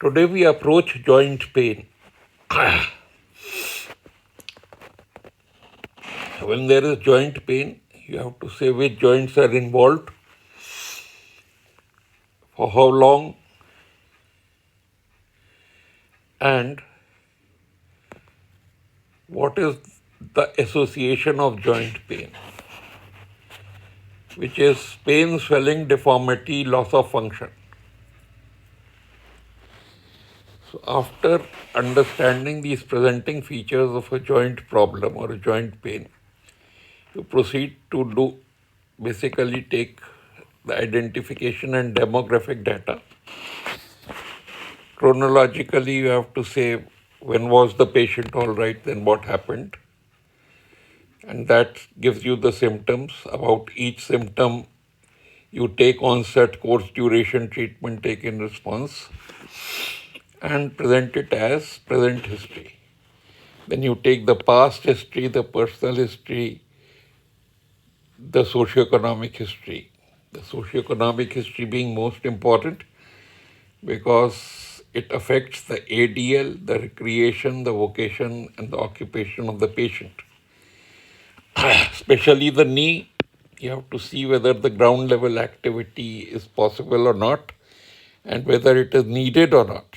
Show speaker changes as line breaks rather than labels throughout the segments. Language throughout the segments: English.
Today we approach joint pain. When there is joint pain, you have to say which joints are involved, for how long, and what is the association of joint pain, which is pain, swelling, deformity, loss of function. So after understanding these presenting features of a joint problem or a joint pain, you proceed to basically take the identification and demographic data. Chronologically, you have to say when was the patient all right, then what happened. And that gives you the symptoms. About each symptom, you take onset, course, duration, treatment, take in response, and present it as present history. Then you take the past history, the personal history, the socioeconomic history. The socioeconomic history being most important because it affects the ADL, the recreation, the vocation, and the occupation of the patient. Especially the knee, you have to see whether the ground level activity is possible or not, and whether it is needed or not.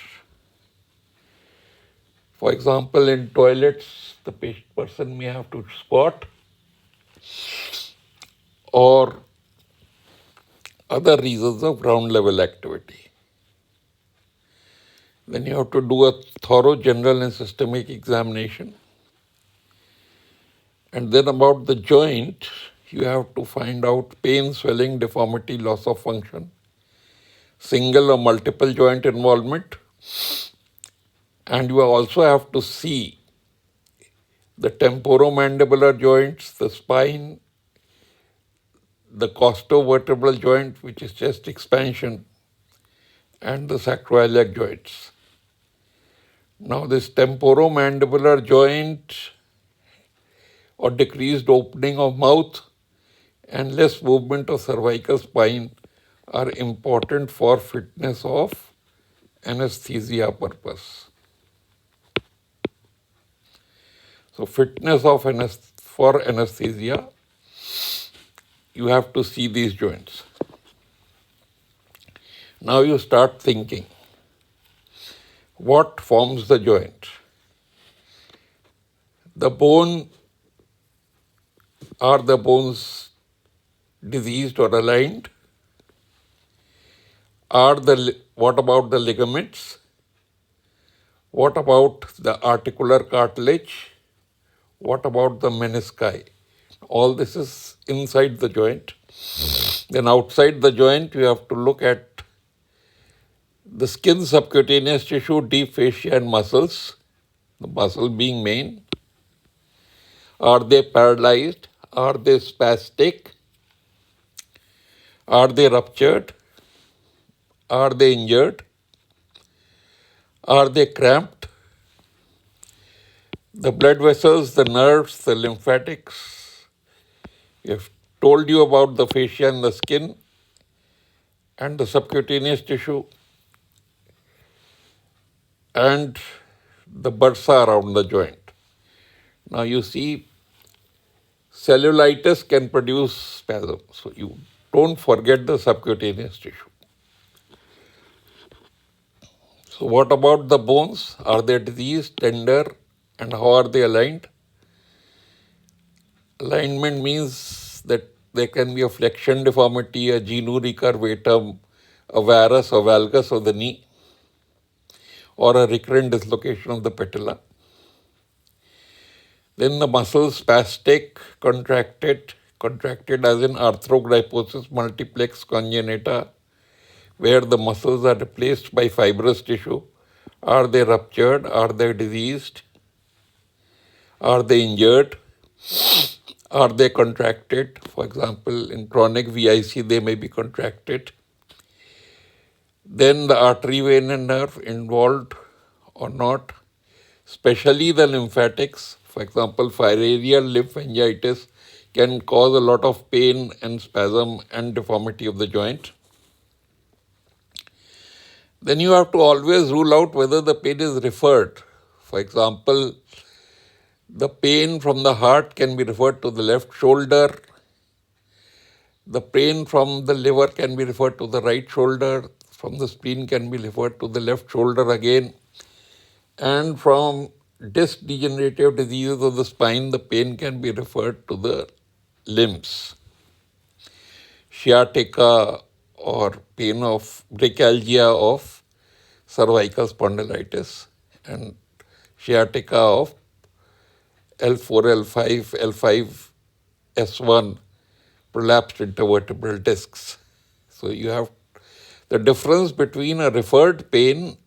For example, in toilets, the person may have to squat, or other reasons of ground level activity. Then you have to do a thorough general and systemic examination. And then about the joint, you have to find out pain, swelling, deformity, loss of function, single or multiple joint involvement. And you also have to see the temporomandibular joints, the spine, the costovertebral joint, which is chest expansion, and the sacroiliac joints. Now, this temporomandibular joint or decreased opening of mouth and less movement of cervical spine are important for fitness of anesthesia purpose. So, fitness of for anesthesia, you have to see these joints. Now you start thinking, what forms the joint? The bone, are the bones diseased or aligned? What about the ligaments? What about the articular cartilage? What about the menisci? All this is inside the joint. Then outside the joint, you have to look at the skin, subcutaneous tissue, deep fascia and muscles, the muscle being main. Are they paralyzed? Are they spastic? Are they ruptured? Are they injured? Are they cramped? The blood vessels, the nerves, the lymphatics. We have told you about the fascia and the skin and the subcutaneous tissue and the bursa around the joint. Now you see, cellulitis can produce spasm. So you don't forget the subcutaneous tissue. So what about the bones? Are they diseased, tender, and how are they aligned? Alignment means that there can be a flexion deformity, a genu recurvatum, a varus or valgus of the knee, or a recurrent dislocation of the patella. Then the muscles spastic, contracted as in arthrogryposis multiplex congenita, where the muscles are replaced by fibrous tissue. Are they ruptured? Are they diseased? Are they injured? Are they contracted? For example, in chronic VIC, they may be contracted. Then the artery, vein, and nerve involved or not, especially the lymphatics. For example, filarial lymphangitis can cause a lot of pain and spasm and deformity of the joint. Then you have to always rule out whether the pain is referred. For example, the pain from the heart can be referred to the left shoulder. The pain from the liver can be referred to the right shoulder. From the spleen can be referred to the left shoulder again. And from disc degenerative diseases of the spine, the pain can be referred to the limbs. Sciatica or pain of brachyalgia of cervical spondylitis and sciatica of L4, L5, L5, S1 prolapsed intervertebral discs. So you have the difference between a referred pain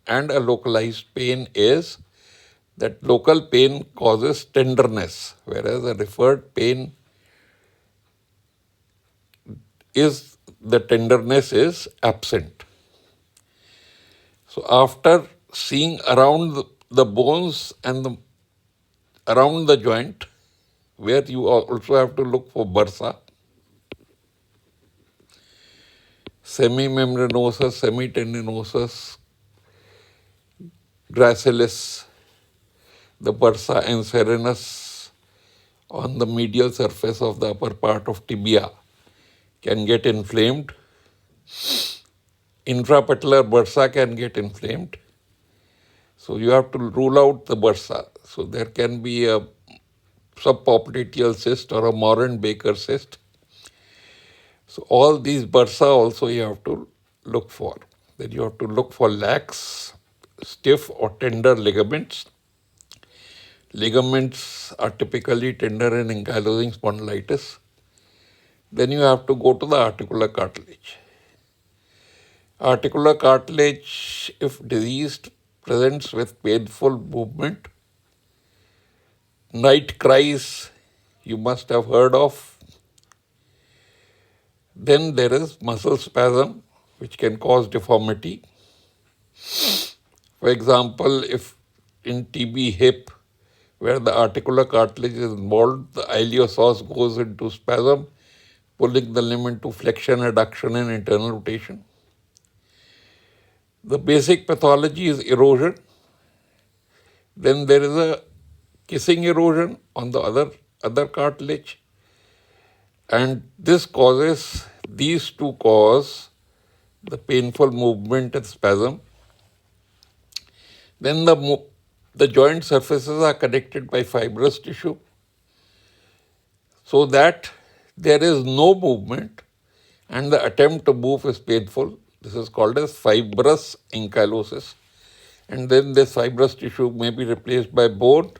and a localized pain is that local pain causes tenderness, whereas a referred pain is the tenderness is absent. So after seeing around the bones and around the joint, where you also have to look for bursa, semimembranosus, semitendinosus, gracilis, the bursa and serenus on the medial surface of the upper part of tibia can get inflamed. Intrapatellar bursa can get inflamed. So you have to rule out the bursa. So there can be a subpopliteal cyst or a Moran-Baker cyst. So all these bursa also you have to look for. Then you have to look for lax, stiff or tender ligaments. Ligaments are typically tender in ankylosing spondylitis. Then you have to go to the articular cartilage. Articular cartilage, if diseased, presents with painful movement. Night cries, you must have heard of. Then there is muscle spasm, which can cause deformity. For example, if in TB hip, where the articular cartilage is involved, the iliopsoas goes into spasm, pulling the limb into flexion, adduction, and internal rotation. The basic pathology is erosion. Then there is a kissing erosion on the other cartilage. And these two cause the painful movement and spasm. Then the joint surfaces are connected by fibrous tissue so that there is no movement and the attempt to move is painful. This is called as fibrous ankylosis. And then this fibrous tissue may be replaced by bone.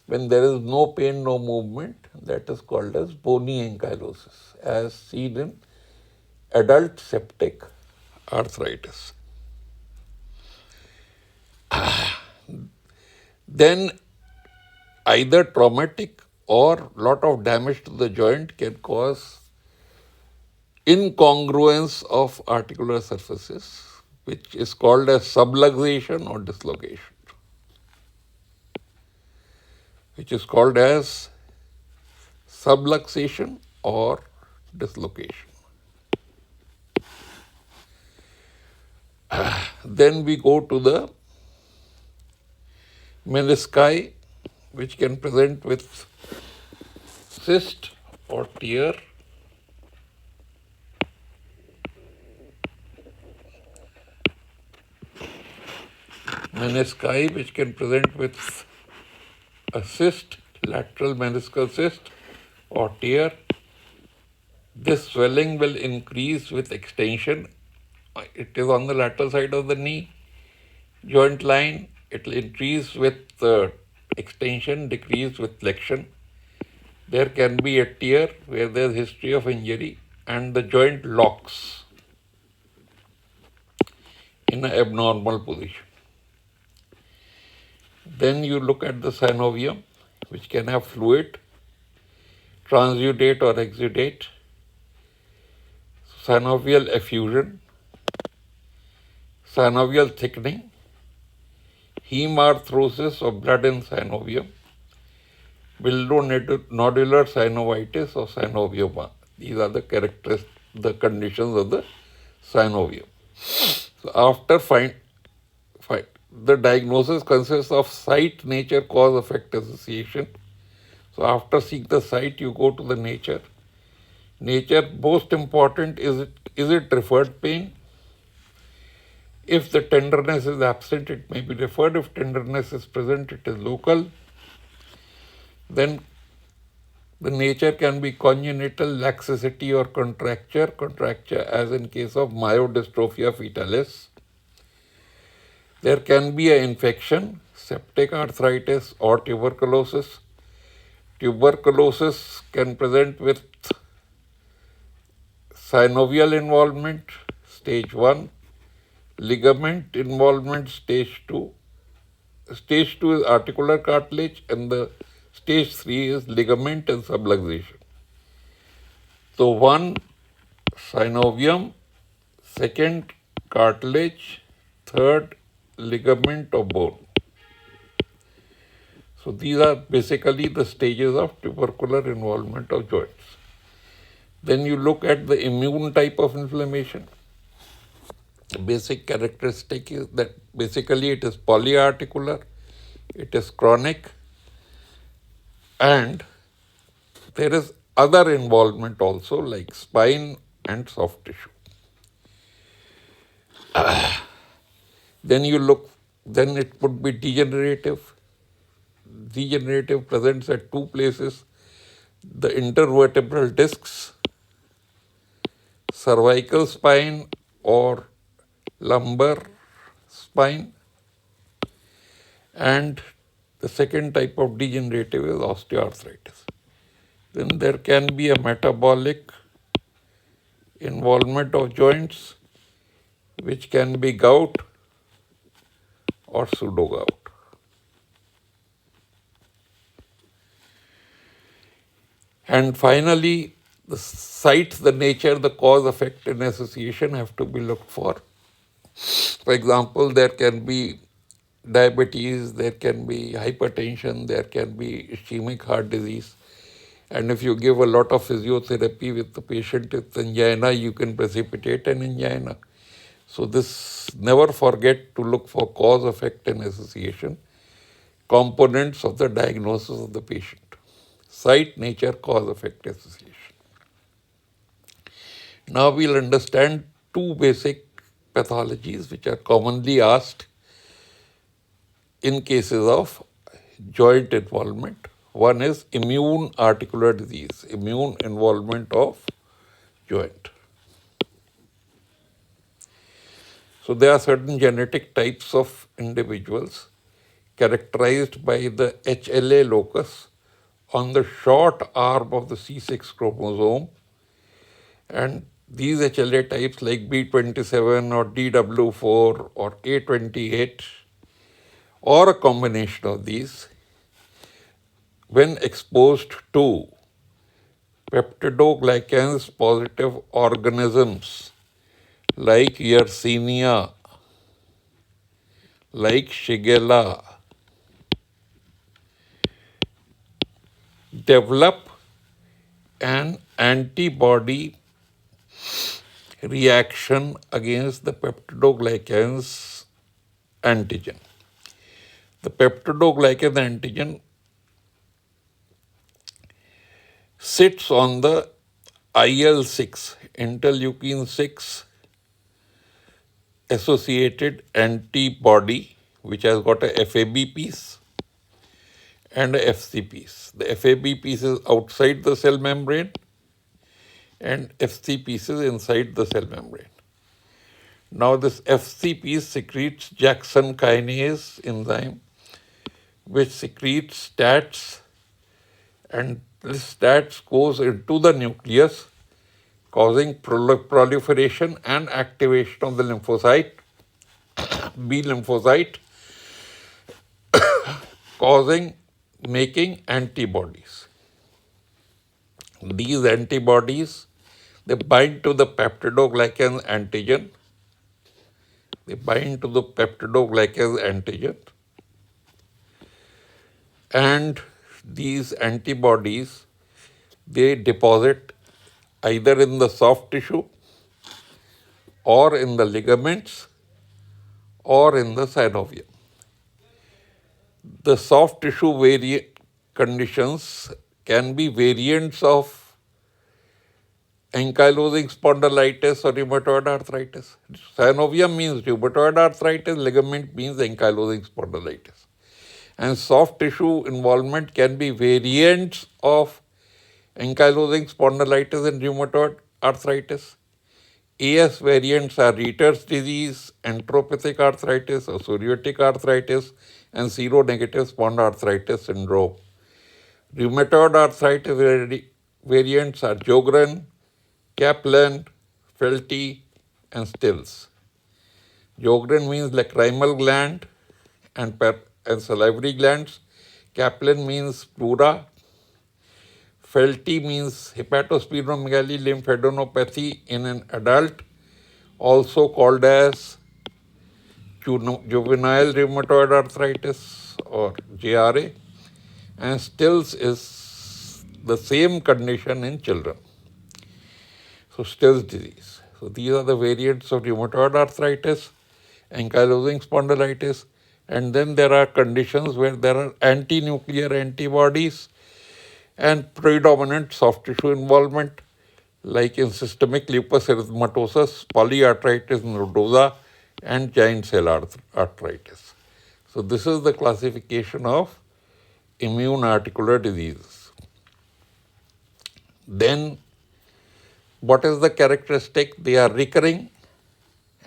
When there is no pain, no movement, that is called as bony ankylosis, as seen in adult septic arthritis. Then either traumatic or lot of damage to the joint can cause incongruence of articular surfaces, which is called as subluxation or dislocation. Which is called as subluxation or dislocation. Then we go to the menisci, which can present with cyst or tear. Menisci, which can present with a cyst, lateral meniscal cyst or tear. This swelling will increase with extension. It is on the lateral side of the knee joint line. It will increase with extension, decrease with flexion. There can be a tear where there is history of injury and the joint locks in an abnormal position. Then you look at the synovium, which can have fluid, transudate or exudate, synovial effusion, synovial thickening, hemarthrosis of blood in synovium, buildonodular synovitis or synovioma. These are the conditions of the synovium. So after the diagnosis consists of site, nature, cause, effect, association. So after seeing the site, you go to the nature. Nature, most important, is it referred pain? If the tenderness is absent, it may be referred. If tenderness is present, it is local. Then the nature can be congenital, laxity, or contracture as in case of myodystrophia fetalis. There can be an infection, septic arthritis, or tuberculosis. Tuberculosis can present with synovial involvement, stage 1, ligament involvement, stage 2. Stage 2 is articular cartilage, and the stage 3 is ligament and subluxation. So 1, synovium, second, cartilage, third, ligament or bone. So these are basically the stages of tubercular involvement of joints. Then you look at the immune type of inflammation. The basic characteristic is that basically it is polyarticular, it is chronic, and there is other involvement also like spine and soft tissue. Then it would be degenerative. Degenerative presents at two places: the intervertebral discs, cervical spine or lumbar spine, and the second type of degenerative is osteoarthritis. Then there can be a metabolic involvement of joints, which can be gout or pseudo-gout. And finally, the site, the nature, the cause, effect, and association have to be looked for. For example, there can be diabetes, there can be hypertension, there can be ischemic heart disease. And if you give a lot of physiotherapy with the patient with angina, you can precipitate an angina. So this, never forget to look for cause, effect, and association, components of the diagnosis of the patient. Site, nature, cause, effect, association. Now we'll understand two basic pathologies which are commonly asked in cases of joint involvement. One is immune articular disease, immune involvement of joint. So there are certain genetic types of individuals characterized by the HLA locus on the short arm of the C6 chromosome, and these HLA types like B27 or DW4 or A28 or a combination of these, when exposed to peptidoglycans positive organisms like Yersinia, like Shigella, develop an antibody reaction against the peptidoglycans antigen. The peptidoglycan antigen sits on the IL-6, interleukin 6 associated antibody, which has got a FAB piece and a FC piece. The FAB piece is outside the cell membrane and FC piece is inside the cell membrane. Now this FC piece secretes Jackson kinase enzyme, which secretes STATs, and this STATs goes into the nucleus, causing proliferation and activation of the lymphocyte, B lymphocyte, making antibodies. These antibodies, they bind to the peptidoglycan antigen. And these antibodies, they deposit either in the soft tissue or in the ligaments or in the synovium. The soft tissue conditions can be variants of ankylosing spondylitis or rheumatoid arthritis. Synovium means rheumatoid arthritis, ligament means ankylosing spondylitis. And soft tissue involvement can be variants of ankylosing spondylitis and rheumatoid arthritis. AS variants are Rieter's disease, enteropathic arthritis, or psoriatic arthritis, and seronegative spondyloarthritis syndrome. Rheumatoid arthritis variants are Sjogren, Kaplan, Felty, and Stills. Sjogren means lacrimal gland and salivary glands. Kaplan means pleura. Felty means hepatosplenomegaly lymphadenopathy in an adult, also called as juvenile rheumatoid arthritis or JRA, and Stills is the same condition in children. So Stills disease. So these are the variants of rheumatoid arthritis, ankylosing spondylitis, and then there are conditions where there are anti-nuclear antibodies and predominant soft tissue involvement, like in systemic lupus erythematosus, polyarthritis nodosa, and giant cell arthritis. So this is the classification of immune articular diseases. Then what is the characteristic? They are recurring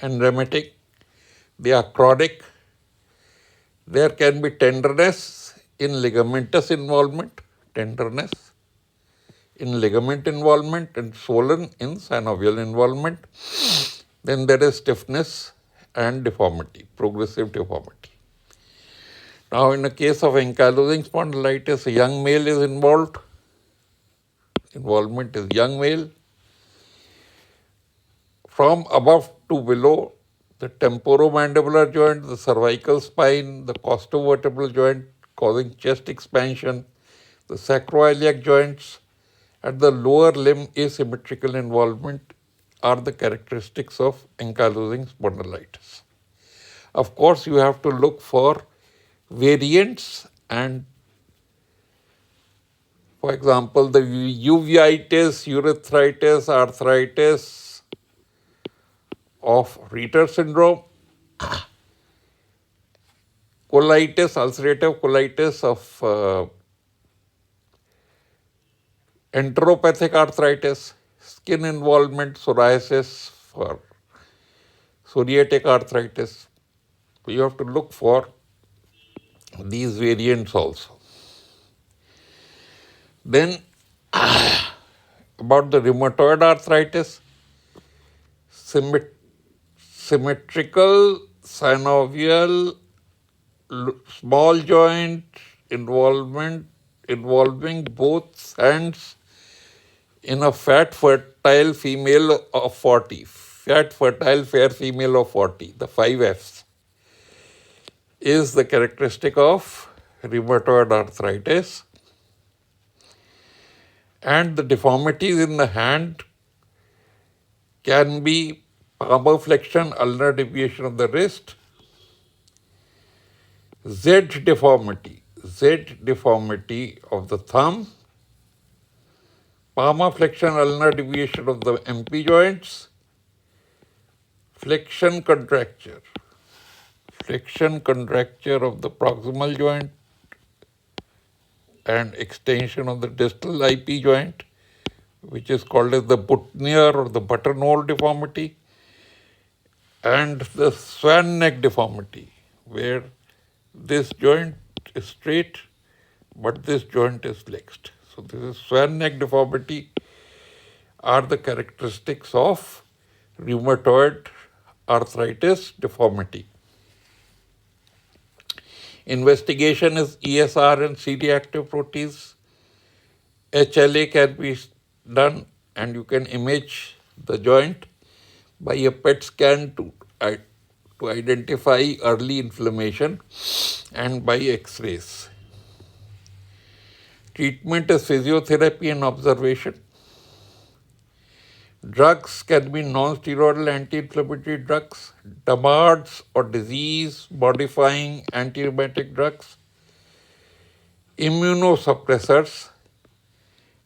and remitting. They are chronic. There can be tenderness in ligamentous involvement, tenderness in ligament involvement, and swollen in synovial involvement. Then there is stiffness and deformity, progressive deformity. Now, in the case of ankylosing spondylitis, a young male is involved. Involvement is young male. From above to below, the temporomandibular joint, the cervical spine, the costovertebral joint causing chest expansion, the sacroiliac joints, at the lower limb asymmetrical involvement are the characteristics of ankylosing spondylitis. Of course, you have to look for variants, and for example, the uveitis, urethritis, arthritis of Rieter syndrome, colitis, ulcerative colitis of enteropathic arthritis, skin involvement, psoriasis for psoriatic arthritis. You have to look for these variants also. Then about the rheumatoid arthritis, symmetrical synovial small joint involving both hands in a fat fertile female of 40, fat fertile fair female of 40, the 5Fs, is the characteristic of rheumatoid arthritis. And the deformities in the hand can be palmar flexion, ulnar deviation of the wrist, Z deformity of the thumb, palmar flexion, ulnar deviation of the MP joints, flexion contracture of the proximal joint, and extension of the distal IP joint, which is called as the Butnier or the buttonhole deformity, and the swan neck deformity, where this joint is straight but this joint is flexed. So this is swan neck deformity are the characteristics of rheumatoid arthritis deformity. Investigation is ESR and C-reactive proteins. HLA can be done, and you can image the joint by a PET scan to identify early inflammation, and by X-rays. Treatment is physiotherapy and observation. Drugs can be non-steroidal anti-inflammatory drugs, DMARDs or disease-modifying anti-rheumatic drugs, immunosuppressors,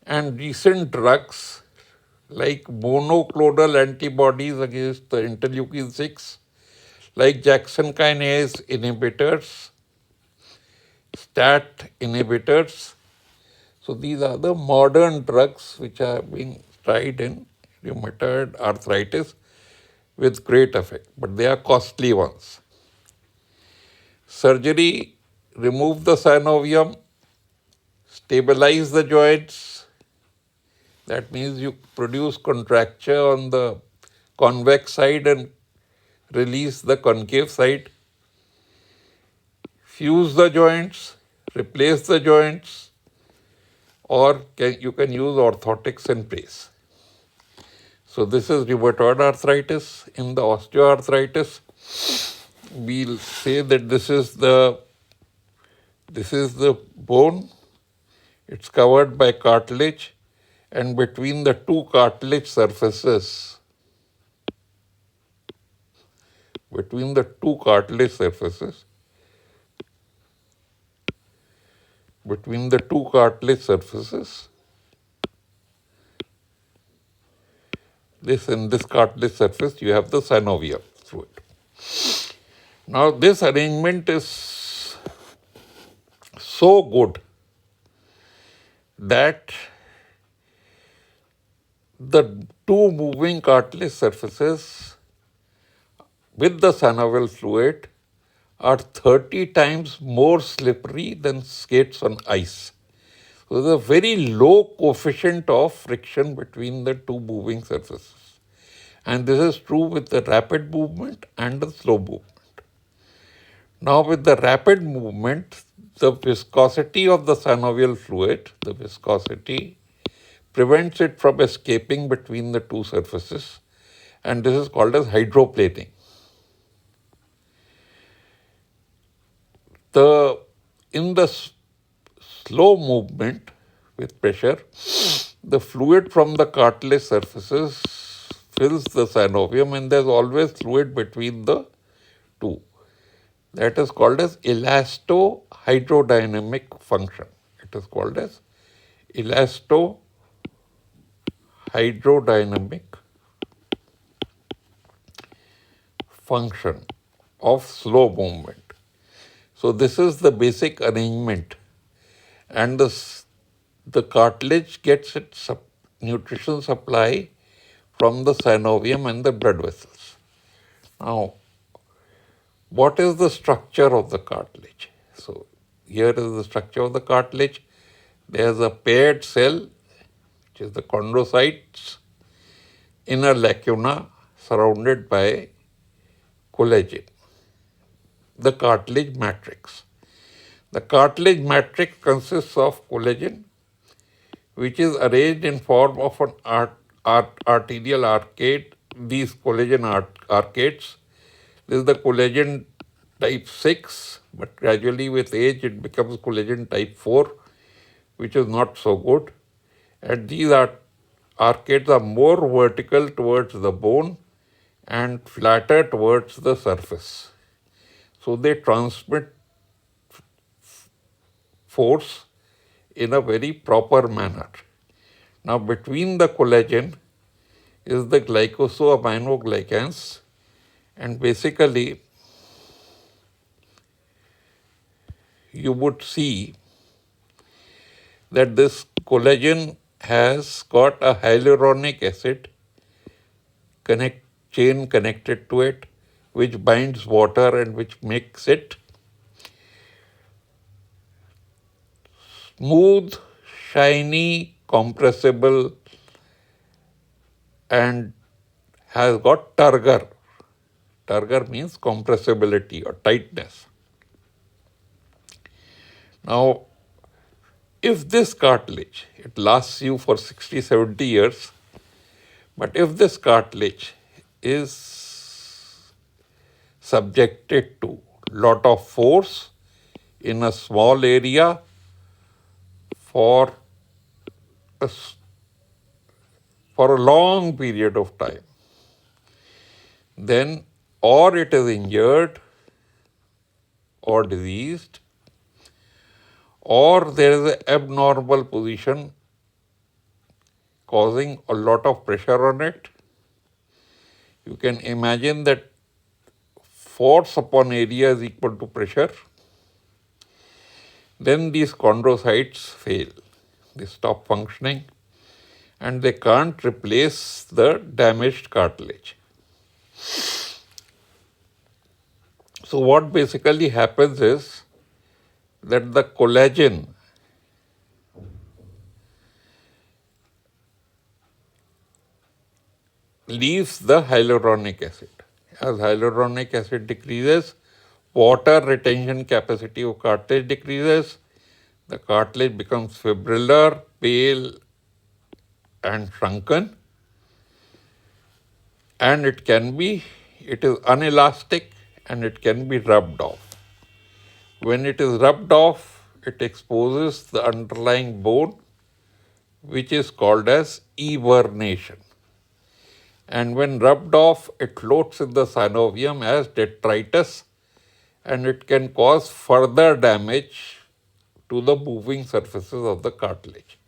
and recent drugs like monoclonal antibodies against the interleukin 6, like Jackson kinase inhibitors, STAT inhibitors. So these are the modern drugs which are being tried in rheumatoid arthritis with great effect, but they are costly ones. Surgery, remove the synovium, stabilize the joints. That means you produce contracture on the convex side and release the concave side. Fuse the joints, replace the joints, or you can use orthotics in place. So this is rheumatoid arthritis. In the osteoarthritis, we'll say that this is the bone. It's covered by cartilage, and between the two cartilage surfaces, between the two cartilage surfaces, between the two cartilage surfaces, in this cartilage surface, you have the synovium through it. Now, this arrangement is so good that the two moving cartilage surfaces with the synovial fluid are 30 times more slippery than skates on ice. So there's a very low coefficient of friction between the two moving surfaces. And this is true with the rapid movement and the slow movement. Now with the rapid movement, the viscosity of the synovial fluid, the viscosity, prevents it from escaping between the two surfaces, and this is called as hydroplaning. In the slow movement with pressure, the fluid from the cartilage surfaces fills the synovium, and there's always fluid between the two. That is called as elasto-hydrodynamic function. It is called as elasto-hydrodynamic function of slow movement. So this is the basic arrangement, and the cartilage gets its nutrition supply from the synovium and the blood vessels. Now, what is the structure of the cartilage? So here is the structure of the cartilage. There is a paired cell, which is the chondrocytes, inner lacuna surrounded by collagen, the cartilage matrix. The cartilage matrix consists of collagen, which is arranged in form of an arterial arcade, these collagen arcades. This is the collagen type 6, but gradually with age it becomes collagen type 4, which is not so good. And these arcades are more vertical towards the bone and flatter towards the surface. So they transmit force in a very proper manner. Now between the collagen is the glycosaminoglycans, and basically you would see that this collagen has got a hyaluronic acid chain connected to it, which binds water and which makes it smooth, shiny, compressible, and has got turgor. Turgor means compressibility or tightness. Now, if this cartilage, it lasts you for 60, 70 years, but if this cartilage is subjected to lot of force in a small area for for a long period of time, then or it is injured or diseased, or there is an abnormal position causing a lot of pressure on it. You can imagine that force upon area is equal to pressure. Then these chondrocytes fail. They stop functioning and they can't replace the damaged cartilage. So what basically happens is that the collagen leaves the hyaluronic acid. As hyaluronic acid decreases, water retention capacity of cartilage decreases, the cartilage becomes fibrillar, pale and shrunken, and it is unelastic and it can be rubbed off. When it is rubbed off, it exposes the underlying bone, which is called as evernation. And when rubbed off, it floats in the synovium as detritus, and it can cause further damage to the moving surfaces of the cartilage.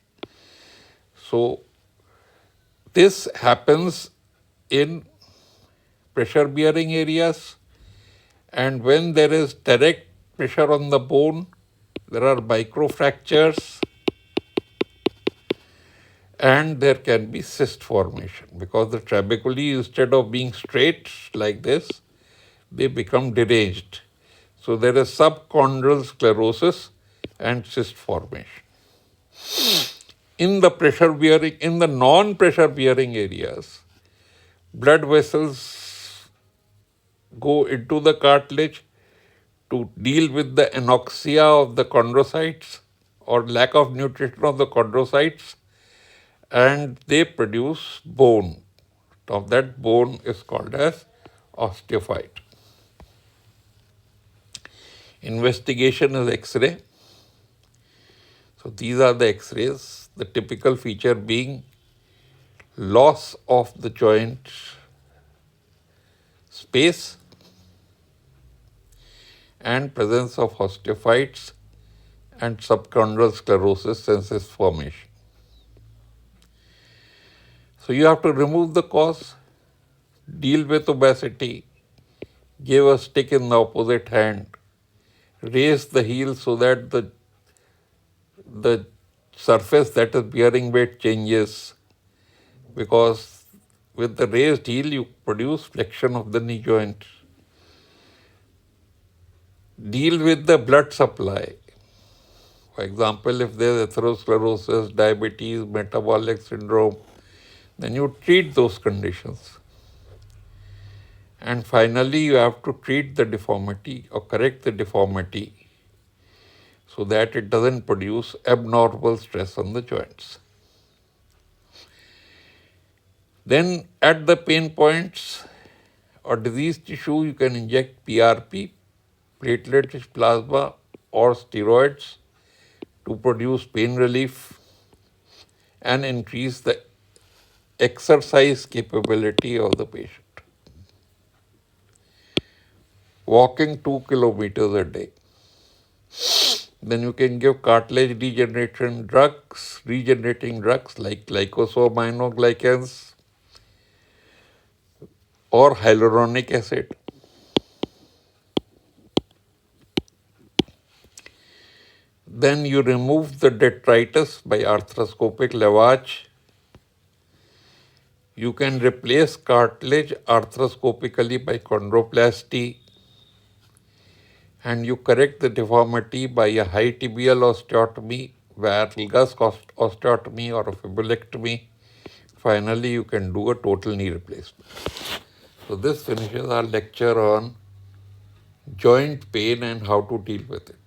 So this happens in pressure bearing areas, and when there is direct pressure on the bone, there are microfractures and there can be cyst formation because the trabeculae, instead of being straight like this, they become deranged. So there is subchondral sclerosis and cyst formation. In the non-pressure bearing areas, blood vessels go into the cartilage to deal with the anoxia of the chondrocytes or lack of nutrition of the chondrocytes, and they produce bone. Of that bone is called as osteophyte. Investigation is X-ray. So these are the X-rays, the typical feature being loss of the joint space and presence of osteophytes and subchondral sclerosis and cyst formation. So you have to remove the cause, deal with obesity, give a stick in the opposite hand, raise the heel so that the surface that is bearing weight changes, because with the raised heel you produce flexion of the knee joint. Deal with the blood supply. For example, if there is atherosclerosis, diabetes, metabolic syndrome, then you treat those conditions. And finally, you have to treat the deformity or correct the deformity so that it doesn't produce abnormal stress on the joints. Then at the pain points or diseased tissue, you can inject PRP, platelet-rich plasma, or steroids to produce pain relief and increase the exercise capability of the patient. Walking 2 kilometers a day. Then you can give cartilage regenerating drugs like glycosaminoglycans or hyaluronic acid. Then you remove the detritus by arthroscopic lavage. You can replace cartilage arthroscopically by chondroplasty, and you correct the deformity by a high tibial osteotomy, valgus osteotomy or a fibulectomy. Finally, you can do a total knee replacement. So this finishes our lecture on joint pain and how to deal with it.